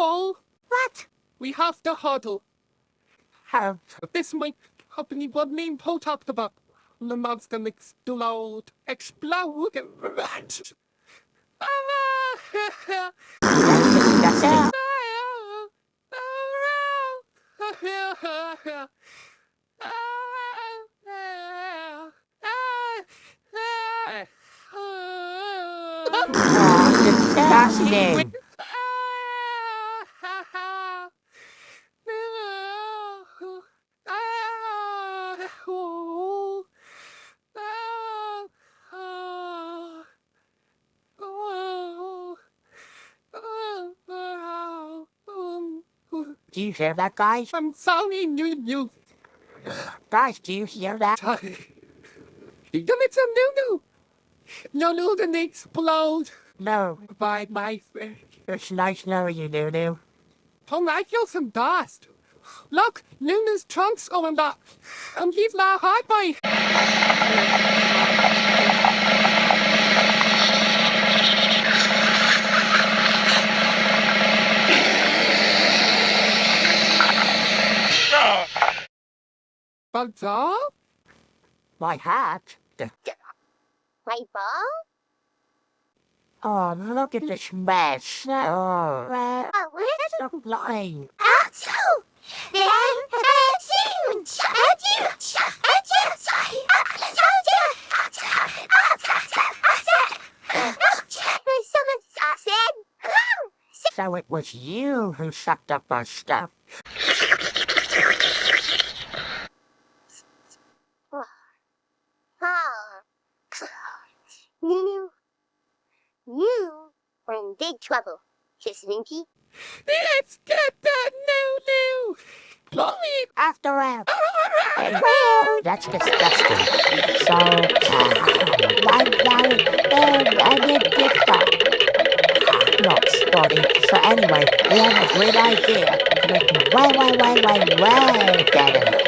Paul. What? We have to huddle. How? This might company what name Paul talked about. The monster explode. Explode. That's disgusting. Disgusting. Do you hear that, guys? I'm sorry, you. Guys, do you hear that? You're gonna tell Nunu. Nunu gonna explode. No. By my friend. It's nice knowing you, Nunu. Tom, I feel some dust. Look, Nunu's trunk's going up. And he's not hot by. But My hat? My ball? Oh, look at this mess. Oh, Where's stop lying. Axel? So it was you who sucked up our stuff. You are in big trouble, Kiss Winky. let's get that Nunu. Please. After all. That's disgusting. So, not spotty. So anyway, we have a great idea to make it way better.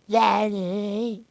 Daddy.